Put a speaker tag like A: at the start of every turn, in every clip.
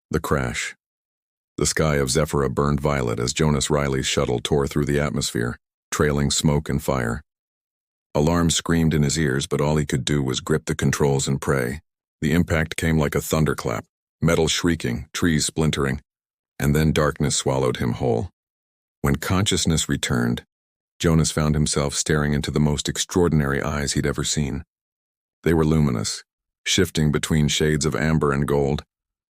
A: The crash. The sky of Zephyra burned violet as Jonas Riley's shuttle tore through the atmosphere, trailing smoke and fire. Alarm screamed in his ears, but all he could do was grip the controls and pray. The impact came like a thunderclap, metal shrieking, trees splintering, and then darkness swallowed him whole. When consciousness returned, Jonas found himself staring into the most extraordinary eyes he'd ever seen. They were luminous, shifting between shades of amber and gold,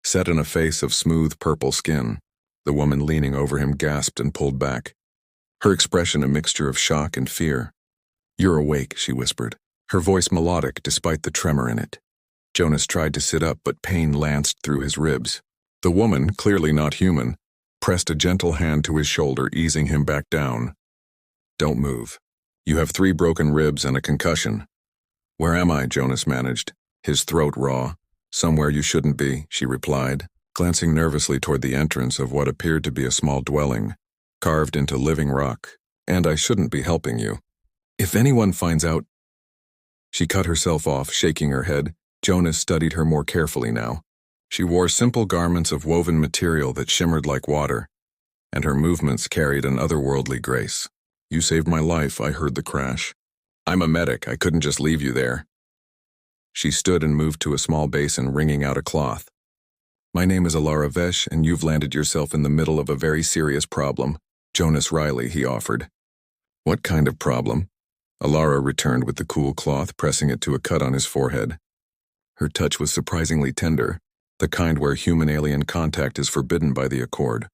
A: set in a face of smooth purple skin. The woman leaning over him gasped and pulled back, her expression a mixture of shock and fear. "You're awake," she whispered, her voice melodic despite the tremor in it. Jonas tried to sit up, but pain lanced through his ribs. The woman, clearly not human, pressed a gentle hand to his shoulder, easing him back down. "Don't move. You have 3 broken ribs and a concussion." "Where am I?" Jonas managed, his throat raw. "Somewhere you shouldn't be," she replied, glancing nervously toward the entrance of what appeared to be a small dwelling, carved into living rock. "And I shouldn't be helping you. If anyone finds out—" She cut herself off, shaking her head. Jonas studied her more carefully now. She wore simple garments of woven material that shimmered like water, and her movements carried an otherworldly grace. "You saved my life," I heard the crash. "I'm a medic, I couldn't just leave you there." She stood and moved to a small basin, wringing out a cloth. "My name is Alara Vesh, and you've landed yourself in the middle of a very serious problem." "Jonas Riley," he offered. "What kind of problem?" Alara returned with the cool cloth, pressing it to a cut on his forehead. Her touch was surprisingly tender, the kind where human-alien contact is forbidden by the Accord.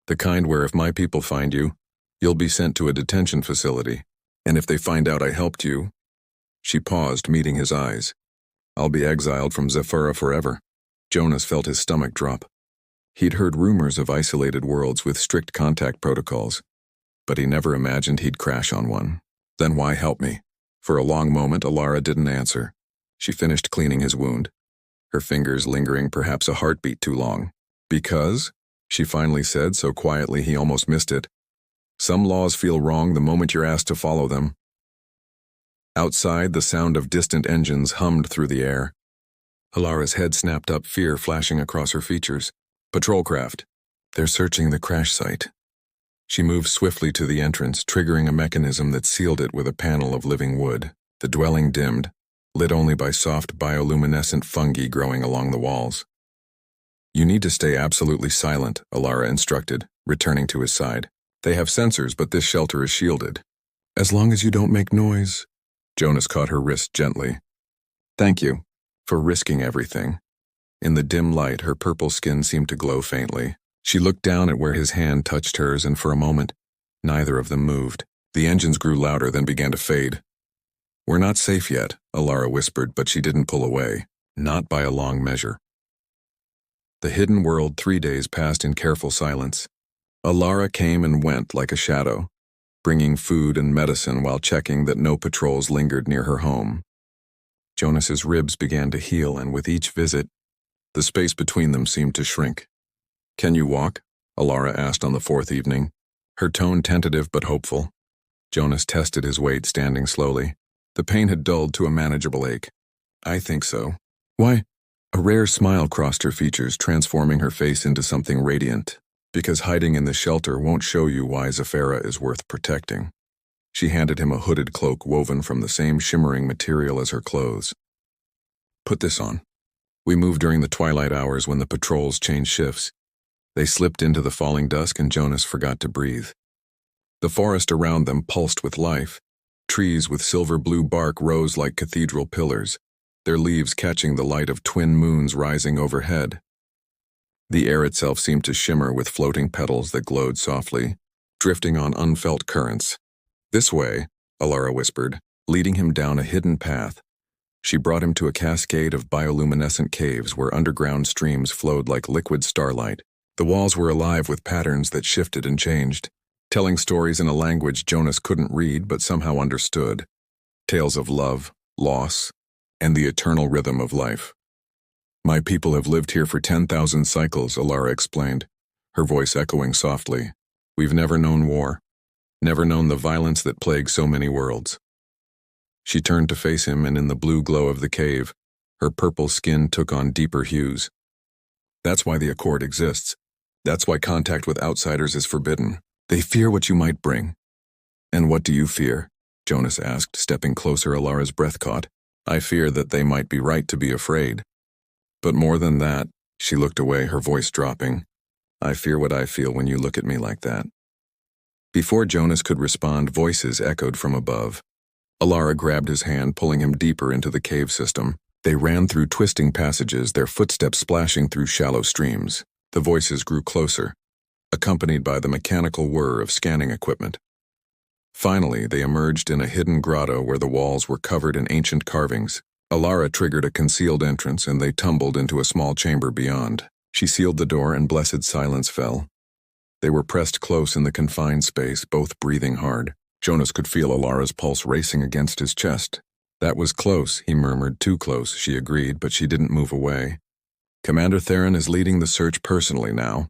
A: The kind where if my people find you, you'll be sent to a detention facility. And if they find out I helped you—" She paused, meeting his eyes. "I'll be exiled from Zephyra forever." Jonas felt his stomach drop. He'd heard rumors of isolated worlds with strict contact protocols, but he never imagined he'd crash on one. "Then why help me?" For a long moment, Alara didn't answer. She finished cleaning his wound, her fingers lingering perhaps a heartbeat too long. "Because," she finally said so quietly he almost missed it, "some laws feel wrong the moment you're asked to follow them." Outside, the sound of distant engines hummed through the air. Alara's head snapped up, fear flashing across her features. "Patrol craft. They're searching the crash site." She moved swiftly to the entrance, triggering a mechanism that sealed it with a panel of living wood. The dwelling dimmed, lit only by soft bioluminescent fungi growing along the walls. "You need to stay absolutely silent," Alara instructed, returning to his side. "They have sensors, but this shelter is shielded." "As long as you don't make noise." Jonas caught her wrist gently. "Thank you for risking everything." In the dim light, her purple skin seemed to glow faintly. She looked down at where his hand touched hers, and for a moment, neither of them moved. The engines grew louder, then began to fade. "We're not safe yet," Alara whispered, but she didn't pull away. Not by a long measure. The hidden world 3 days passed in careful silence. Alara came and went like a shadow, bringing food and medicine while checking that no patrols lingered near her home. Jonas's ribs began to heal, and with each visit, the space between them seemed to shrink. "Can you walk?" Alara asked on the 4th evening, her tone tentative but hopeful. Jonas tested his weight, standing slowly. The pain had dulled to a manageable ache. "I think so." "Why?" A rare smile crossed her features, transforming her face into something radiant. "Because hiding in the shelter won't show you why Zephyra is worth protecting." She handed him a hooded cloak woven from the same shimmering material as her clothes. "Put this on." We moved during the twilight hours when the patrols changed shifts. They slipped into the falling dusk, and Jonas forgot to breathe. The forest around them pulsed with life. Trees with silver-blue bark rose like cathedral pillars, their leaves catching the light of twin moons rising overhead. The air itself seemed to shimmer with floating petals that glowed softly, drifting on unfelt currents. "This way," Alara whispered, leading him down a hidden path. She brought him to a cascade of bioluminescent caves where underground streams flowed like liquid starlight. The walls were alive with patterns that shifted and changed, telling stories in a language Jonas couldn't read but somehow understood. Tales of love, loss, and the eternal rhythm of life. "My people have lived here for 10,000 cycles," Alara explained, her voice echoing softly. "We've never known war, never known the violence that plagues so many worlds." She turned to face him, and in the blue glow of the cave, her purple skin took on deeper hues. That's why the Accord exists. That's why contact with outsiders is forbidden. They fear what you might bring. And what do you fear? Jonas asked, stepping closer. Alara's breath caught. I fear that they might be right to be afraid. But more than that, she looked away, her voice dropping. I fear what I feel when you look at me like that. Before Jonas could respond, voices echoed from above. Alara grabbed his hand, pulling him deeper into the cave system. They ran through twisting passages, their footsteps splashing through shallow streams. The voices grew closer, accompanied by the mechanical whir of scanning equipment. Finally, they emerged in a hidden grotto where the walls were covered in ancient carvings. Alara triggered a concealed entrance, and they tumbled into a small chamber beyond. She sealed the door, and blessed silence fell. They were pressed close in the confined space, both breathing hard. Jonas could feel Alara's pulse racing against his chest. That was close, he murmured. Too close, she agreed, but she didn't move away. Commander Theron is leading the search personally now.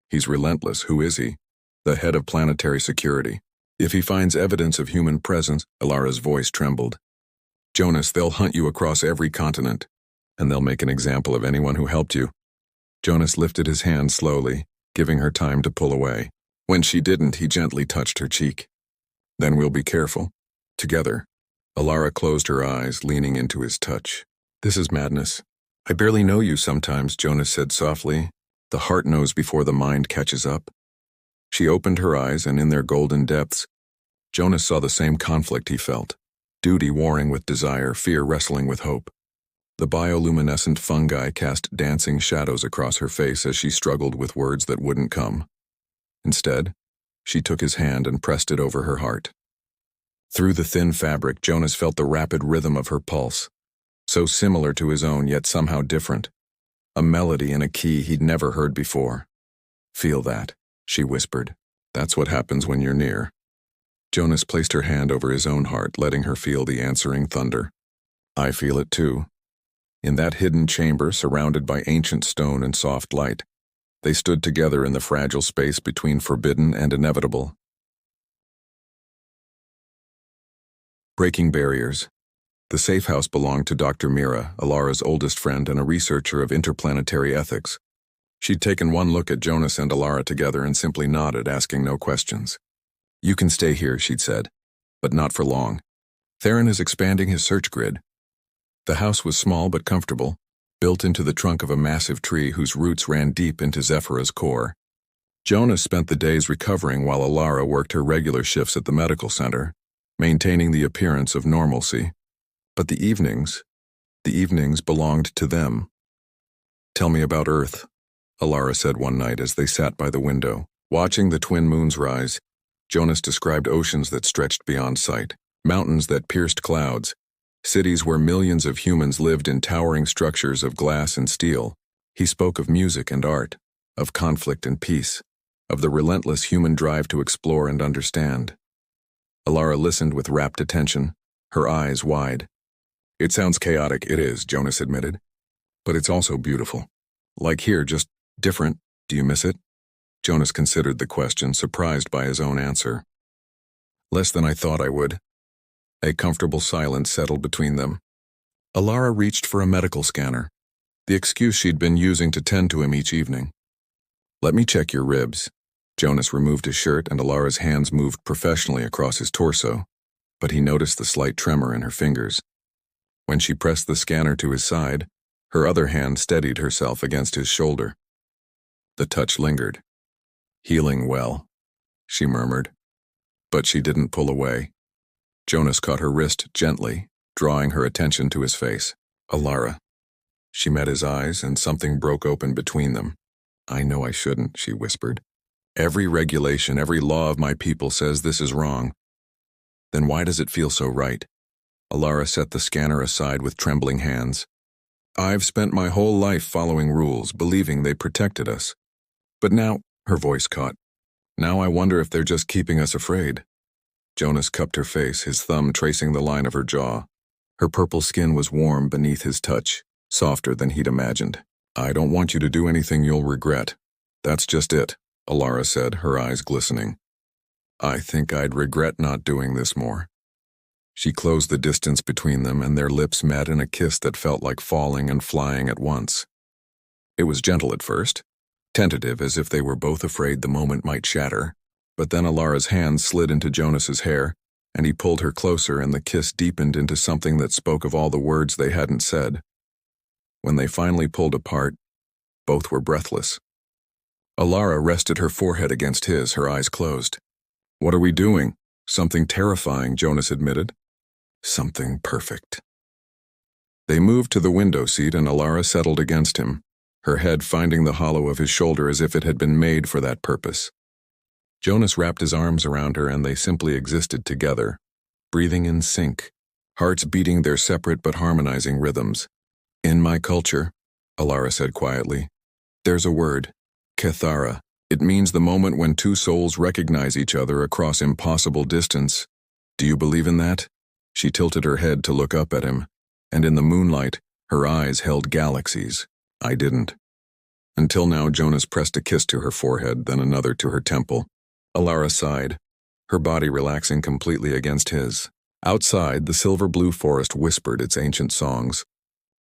A: He's relentless. Who is he? The head of planetary security. If he finds evidence of human presence, Alara's voice trembled. Jonas, they'll hunt you across every continent, and they'll make an example of anyone who helped you. Jonas lifted his hand slowly, giving her time to pull away. When she didn't, he gently touched her cheek. Then we'll be careful. Together. Alara closed her eyes, leaning into his touch. This is madness. I barely know you sometimes, Jonas said softly. The heart knows before the mind catches up. She opened her eyes, and in their golden depths, Jonas saw the same conflict he felt. Duty warring with desire, fear wrestling with hope. The bioluminescent fungi cast dancing shadows across her face as she struggled with words that wouldn't come. Instead, she took his hand and pressed it over her heart. Through the thin fabric, Jonas felt the rapid rhythm of her pulse, so similar to his own, yet somehow different. A melody in a key he'd never heard before. Feel that, she whispered. That's what happens when you're near. Jonas placed her hand over his own heart, letting her feel the answering thunder. I feel it too. In that hidden chamber, surrounded by ancient stone and soft light, they stood together in the fragile space between forbidden and inevitable. Breaking barriers. The safe house belonged to Dr. Mira, Alara's oldest friend and a researcher of interplanetary ethics. She'd taken one look at Jonas and Alara together and simply nodded, asking no questions. You can stay here, she'd said, but not for long. Theron is expanding his search grid. The house was small but comfortable, built into the trunk of a massive tree whose roots ran deep into Zephyra's core. Jonas spent the days recovering while Alara worked her regular shifts at the medical center, maintaining the appearance of normalcy. But the evenings belonged to them. Tell me about Earth, Alara said one night as they sat by the window, watching the twin moons rise. Jonas described oceans that stretched beyond sight, mountains that pierced clouds, cities where millions of humans lived in towering structures of glass and steel. He spoke of music and art, of conflict and peace, of the relentless human drive to explore and understand. Alara listened with rapt attention, her eyes wide. It sounds chaotic, it is, Jonas admitted. But it's also beautiful. Like here, just different. Do you miss it? Jonas considered the question, surprised by his own answer. Less than I thought I would. A comfortable silence settled between them. Alara reached for a medical scanner, the excuse she'd been using to tend to him each evening. Let me check your ribs. Jonas removed his shirt and Alara's hands moved professionally across his torso, but he noticed the slight tremor in her fingers. When she pressed the scanner to his side, her other hand steadied herself against his shoulder. The touch lingered. Healing well, she murmured, but she didn't pull away. Jonas caught her wrist gently, drawing her attention to his face. Alara. She met his eyes, and something broke open between them. I know I shouldn't, she whispered. Every regulation, every law of my people says this is wrong. Then why does it feel so right? Alara set the scanner aside with trembling hands. I've spent my whole life following rules, believing they protected us. But now, her voice caught. Now I wonder if they're just keeping us afraid. Jonas cupped her face, his thumb tracing the line of her jaw. Her purple skin was warm beneath his touch, softer than he'd imagined. I don't want you to do anything you'll regret. That's just it, Alara said, her eyes glistening. I think I'd regret not doing this more. She closed the distance between them, and their lips met in a kiss that felt like falling and flying at once. It was gentle at first, tentative as if they were both afraid the moment might shatter, but then Alara's hand slid into Jonas's hair, and he pulled her closer and the kiss deepened into something that spoke of all the words they hadn't said. When they finally pulled apart, both were breathless. Alara rested her forehead against his, her eyes closed. "What are we doing?" "Something terrifying," Jonas admitted. "Something perfect." They moved to the window seat and Alara settled against him, her head finding the hollow of his shoulder as if it had been made for that purpose. Jonas wrapped his arms around her and they simply existed together, breathing in sync, hearts beating their separate but harmonizing rhythms. "In my culture," Alara said quietly, "there's a word, Kethara. It means the moment when two souls recognize each other across impossible distance. Do you believe in that?" She tilted her head to look up at him, and in the moonlight, her eyes held galaxies. "I didn't." Until now, Jonas pressed a kiss to her forehead, then another to her temple. Alara sighed, her body relaxing completely against his. Outside, the silver-blue forest whispered its ancient songs,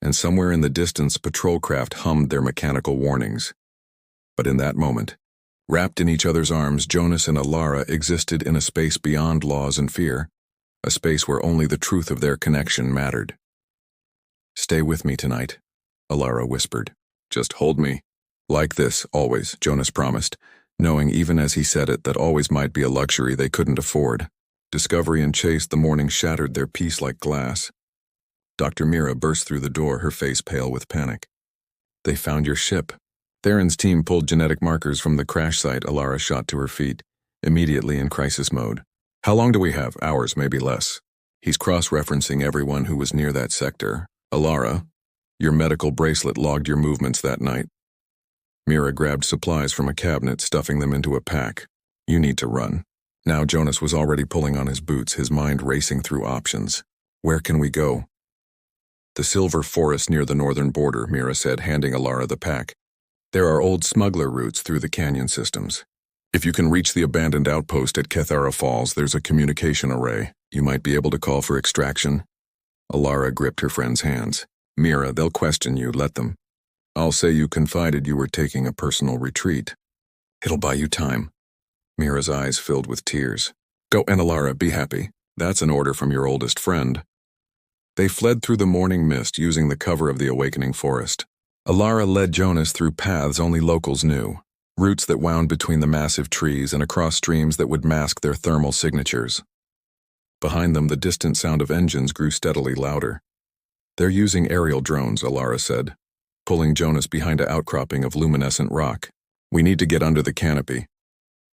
A: and somewhere in the distance patrol craft hummed their mechanical warnings. But in that moment, wrapped in each other's arms, Jonas and Alara existed in a space beyond laws and fear, a space where only the truth of their connection mattered. "Stay with me tonight," Alara whispered. "Just hold me." "Like this, always," Jonas promised, knowing even as he said it that always might be a luxury they couldn't afford. Discovery and chase the morning shattered their peace like glass. Dr. Mira burst through the door, her face pale with panic. "They found your ship." Theron's team pulled genetic markers from the crash site. Alara shot to her feet, immediately in crisis mode. "How long do we have?" "Hours, maybe less." He's cross-referencing everyone who was near that sector. "Alara, your medical bracelet logged your movements that night." Mira grabbed supplies from a cabinet, stuffing them into a pack. "You need to run." Now Jonas was already pulling on his boots, his mind racing through options. "Where can we go?" "The silver forest near the northern border," Mira said, handing Alara the pack. "There are old smuggler routes through the canyon systems. If you can reach the abandoned outpost at Kethara Falls, there's a communication array. You might be able to call for extraction." Alara gripped her friend's hands. "Mira, they'll question you, let them. I'll say you confided you were taking a personal retreat. It'll buy you time." Mira's eyes filled with tears. "Go, and Alara, be happy. That's an order from your oldest friend." They fled through the morning mist using the cover of the awakening forest. Alara led Jonas through paths only locals knew, routes that wound between the massive trees and across streams that would mask their thermal signatures. Behind them, the distant sound of engines grew steadily louder. "They're using aerial drones," Alara said, pulling Jonas behind an outcropping of luminescent rock. "We need to get under the canopy."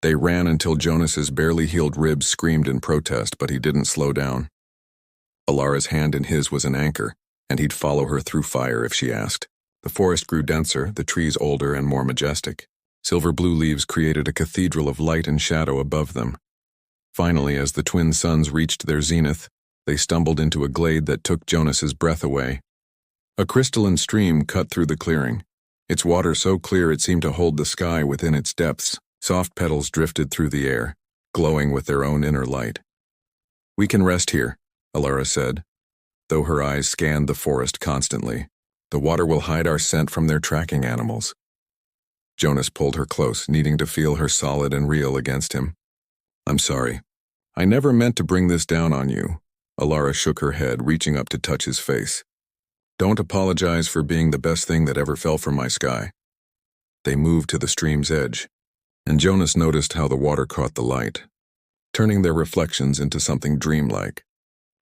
A: They ran until Jonas's barely healed ribs screamed in protest, but he didn't slow down. Alara's hand in his was an anchor, and he'd follow her through fire if she asked. The forest grew denser, the trees older and more majestic. Silver-blue leaves created a cathedral of light and shadow above them. Finally, as the twin suns reached their zenith, they stumbled into a glade that took Jonas's breath away. A crystalline stream cut through the clearing, its water so clear it seemed to hold the sky within its depths. Soft petals drifted through the air, glowing with their own inner light. "We can rest here," Alara said, though her eyes scanned the forest constantly. "The water will hide our scent from their tracking animals." Jonas pulled her close, needing to feel her solid and real against him. "I'm sorry. I never meant to bring this down on you." Alara shook her head, reaching up to touch his face. "Don't apologize for being the best thing that ever fell from my sky." They moved to the stream's edge, and Jonas noticed how the water caught the light, turning their reflections into something dreamlike.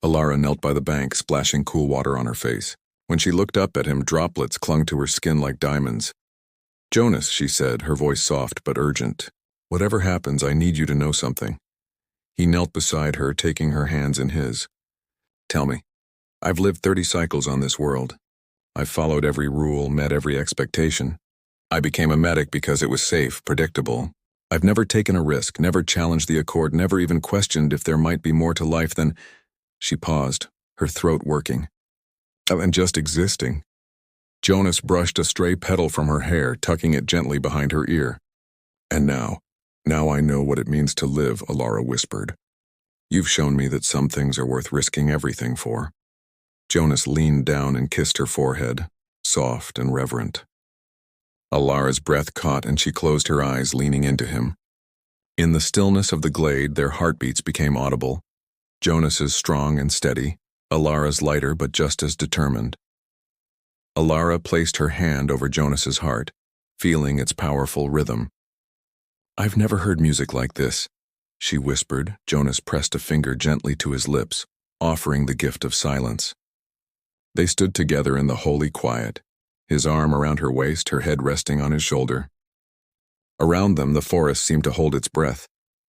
A: Alara knelt by the bank, splashing cool water on her face. When she looked up at him, droplets clung to her skin like diamonds. "Jonas," she said, her voice soft but urgent. "Whatever happens, I need you to know something." He knelt beside her, taking her hands in his. "Tell me. I've lived 30 cycles on this world. I've followed every rule, met every expectation. I became a medic because it was safe, predictable. I've never taken a risk, never challenged the accord, never even questioned if there might be more to life than—" She paused, her throat working. "And just existing." Jonas brushed a stray petal from her hair, tucking it gently behind her ear. "And now I know what it means to live," Alara whispered. "You've shown me that some things are worth risking everything for." Jonas leaned down and kissed her forehead, soft and reverent. Alara's breath caught and she closed her eyes, leaning into him. In the stillness of the glade, their heartbeats became audible. Jonas's strong and steady, Alara's lighter but just as determined. Alara placed her hand over Jonas's heart, feeling its powerful rhythm. "I've never heard music like this," she whispered. Jonas pressed a finger gently to his lips, offering the gift of silence. They stood together in the holy quiet, his arm around her waist, her head resting on his shoulder. Around them, the forest seemed to hold its breath.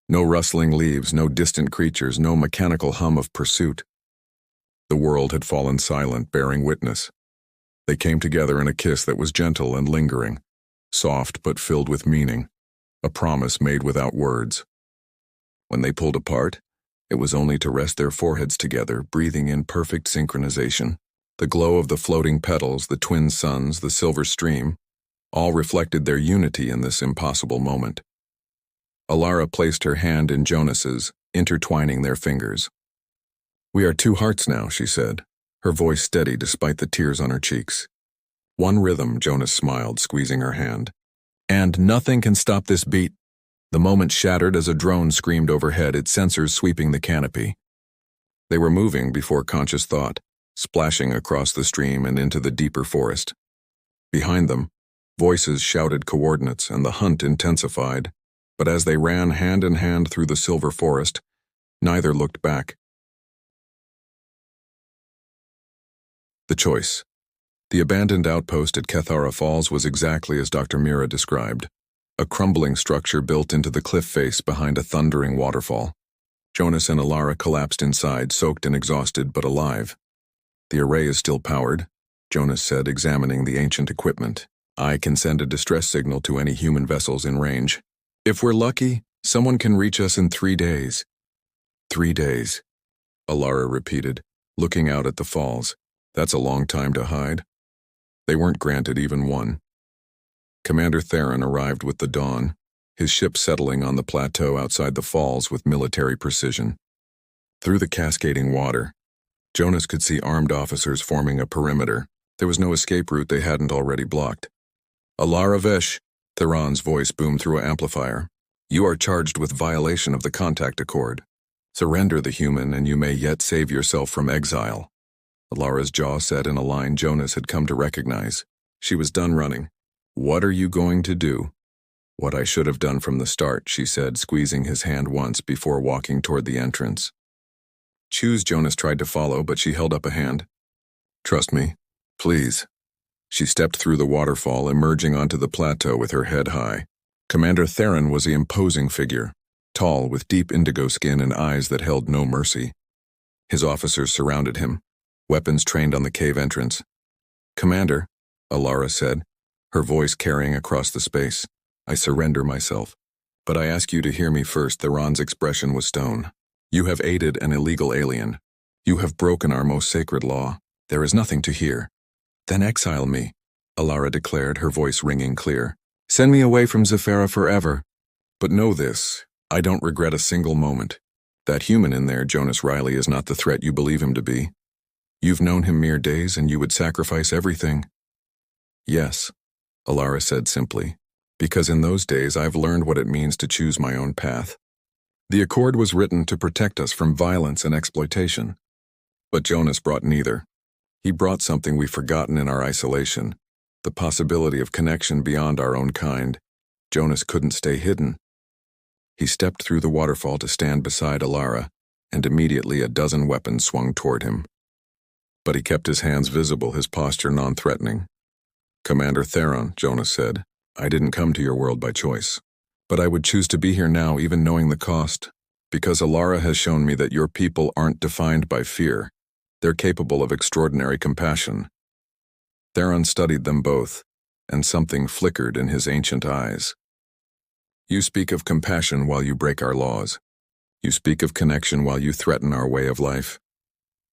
A: No rustling leaves, no distant creatures, no mechanical hum of pursuit. The world had fallen silent, bearing witness. They came together in a kiss that was gentle and lingering, soft but filled with meaning, a promise made without words. When they pulled apart, it was only to rest their foreheads together, breathing in perfect synchronization. The glow of the floating petals, the twin suns, the silver stream, all reflected their unity in this impossible moment. Alara placed her hand in Jonas's, intertwining their fingers. "We are two hearts now," she said, her voice steady despite the tears on her cheeks. "One rhythm," Jonas smiled, squeezing her hand. "And nothing can stop this beat." The moment shattered as a drone screamed overhead, its sensors sweeping the canopy. They were moving before conscious thought, splashing across the stream and into the deeper forest. Behind them, voices shouted coordinates and the hunt intensified, but as they ran hand in hand through the silver forest, neither looked back. The choice. The abandoned outpost at Kethara Falls was exactly as Dr. Mira described, a crumbling structure built into the cliff face behind a thundering waterfall. Jonas and Alara collapsed inside, soaked and exhausted, but alive. "The array is still powered," Jonas said, examining the ancient equipment. "I can send a distress signal to any human vessels in range. If we're lucky, someone can reach us in 3 days." 3 days, Alara repeated, looking out at the falls. That's a long time to hide. They weren't granted even one. Commander Theron arrived with the dawn, his ship settling on the plateau outside the falls with military precision. Through the cascading water, Jonas could see armed officers forming a perimeter. There was no escape route they hadn't already blocked. "Alara Vesh," Theron's voice boomed through an amplifier. "You are charged with violation of the contact accord. Surrender the human and you may yet save yourself from exile." Alara's jaw set in a line Jonas had come to recognize. She was done running. "What are you going to do?" "What I should have done from the start," she said, squeezing his hand once before walking toward the entrance. "Choose," Jonas tried to follow, but she held up a hand. "Trust me, please." She stepped through the waterfall, emerging onto the plateau with her head high. Commander Theron was an imposing figure, tall with deep indigo skin and eyes that held no mercy. His officers surrounded him, weapons trained on the cave entrance. "Commander," Alara said, her voice carrying across the space, "I surrender myself. But I ask you to hear me first." Theron's expression was stone. "You have aided an illegal alien. You have broken our most sacred law. There is nothing to hear." "Then exile me," Alara declared, her voice ringing clear. "Send me away from Zephyra forever. But know this, I don't regret a single moment. That human in there, Jonas Riley, is not the threat you believe him to be. You've known him mere days and you would sacrifice everything." "Yes," Alara said simply, "because in those days I've learned what it means to choose my own path. The accord was written to protect us from violence and exploitation. But Jonas brought neither. He brought something we've forgotten in our isolation, the possibility of connection beyond our own kind. Jonas couldn't stay hidden." He stepped through the waterfall to stand beside Alara, and immediately a dozen weapons swung toward him. But he kept his hands visible, his posture non-threatening. "Commander Theron," Jonas said, "I didn't come to your world by choice. But I would choose to be here now, even knowing the cost, because Alara has shown me that your people aren't defined by fear. They're capable of extraordinary compassion." Theron studied them both, and something flickered in his ancient eyes. "You speak of compassion while you break our laws. You speak of connection while you threaten our way of life."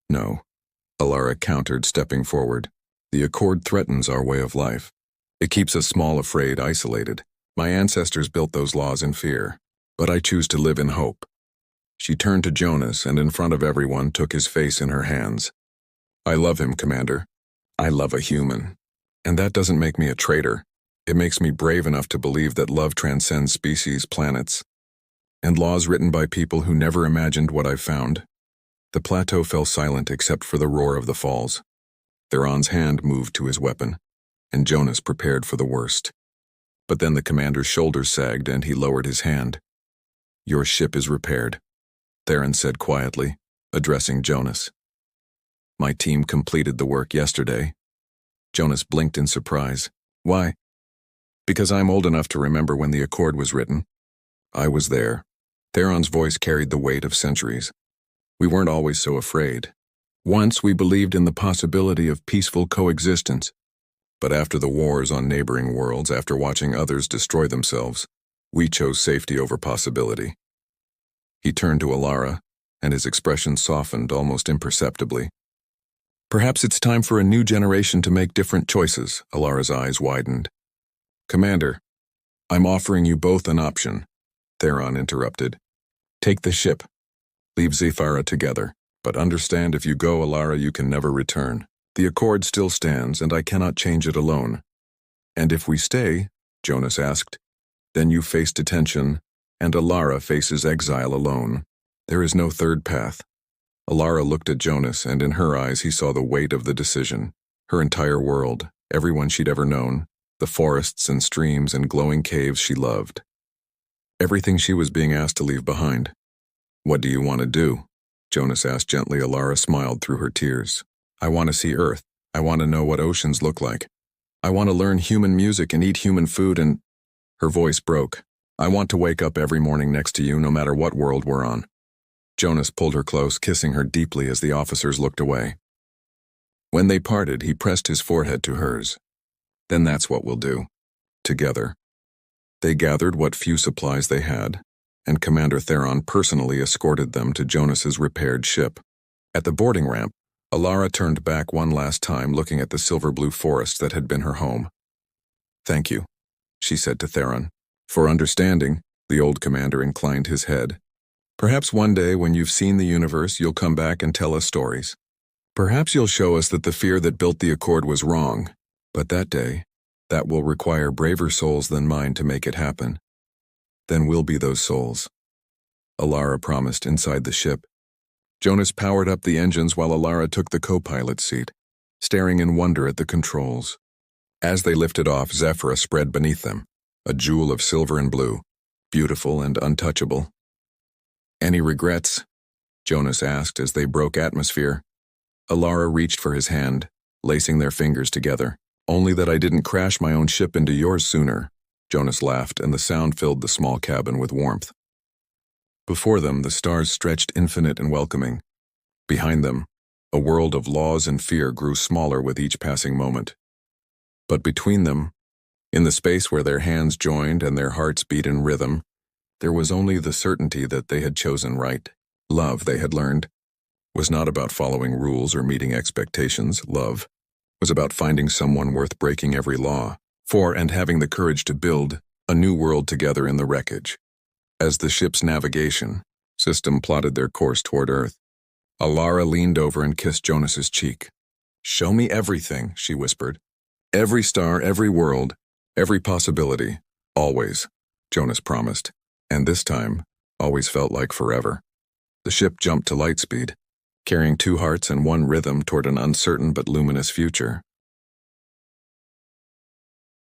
A: "No," Alara countered, stepping forward. "The accord threatens our way of life. It keeps us small, afraid, isolated. My ancestors built those laws in fear, but I choose to live in hope." She turned to Jonas and in front of everyone took his face in her hands. "I love him, Commander. I love a human. And that doesn't make me a traitor. It makes me brave enough to believe that love transcends species, planets, and laws written by people who never imagined what I've found. The plateau fell silent except for the roar of the falls. Theron's hand moved to his weapon, and Jonas prepared for the worst. But then the commander's shoulders sagged and he lowered his hand. "Your ship is repaired," Theron said quietly, addressing Jonas. "My team completed the work yesterday." Jonas blinked in surprise. "Why?" "Because I'm old enough to remember when the Accord was written. I was there." Theron's voice carried the weight of centuries. "We weren't always so afraid. Once we believed in the possibility of peaceful coexistence. But after the wars on neighboring worlds, after watching others destroy themselves, we chose safety over possibility." He turned to Alara, and his expression softened almost imperceptibly. "Perhaps it's time for a new generation to make different choices." Alara's eyes widened. "Commander, I'm offering you both an option," Theron interrupted. "Take the ship. Leave Zephyra together. But understand, if you go, Alara, you can never return. The Accord still stands, and I cannot change it alone." "And if we stay," Jonas asked, "then you face detention, and Alara faces exile alone. There is no third path." Alara looked at Jonas, and in her eyes he saw the weight of the decision. Her entire world, everyone she'd ever known, the forests and streams and glowing caves she loved. Everything she was being asked to leave behind. "What do you want to do?" Jonas asked gently. Alara smiled through her tears. "I want to see Earth. I want to know what oceans look like. I want to learn human music and eat human food and—" Her voice broke. "I want to wake up every morning next to you, no matter what world we're on." Jonas pulled her close, kissing her deeply as the officers looked away. When they parted, he pressed his forehead to hers. "Then that's what we'll do. Together." They gathered what few supplies they had, and Commander Theron personally escorted them to Jonas's repaired ship. At the boarding ramp, Alara turned back one last time, looking at the silver-blue forest that had been her home. "Thank you," she said to Theron. "For understanding." The old commander inclined his head. "Perhaps one day, when you've seen the universe, you'll come back and tell us stories. Perhaps you'll show us that the fear that built the Accord was wrong. But that day, that will require braver souls than mine to make it happen. Then we'll be those souls," Alara promised inside the ship. Jonas powered up the engines while Alara took the co-pilot seat, staring in wonder at the controls. As they lifted off, Zephyra spread beneath them, a jewel of silver and blue, beautiful and untouchable. "Any regrets?" Jonas asked as they broke atmosphere. Alara reached for his hand, lacing their fingers together. "Only that I didn't crash my own ship into yours sooner." Jonas laughed, and the sound filled the small cabin with warmth. Before them, the stars stretched infinite and welcoming. Behind them, a world of laws and fear grew smaller with each passing moment. But between them, in the space where their hands joined and their hearts beat in rhythm, there was only the certainty that they had chosen right. Love, they had learned, was not about following rules or meeting expectations. Love was about finding someone worth breaking every law for and having the courage to build a new world together in the wreckage. As the ship's navigation system plotted their course toward Earth, Alara leaned over and kissed Jonas's cheek. "Show me everything," she whispered. "Every star, every world, every possibility. Always," Jonas promised. And this time, always felt like forever. The ship jumped to light speed, carrying two hearts and one rhythm toward an uncertain but luminous future.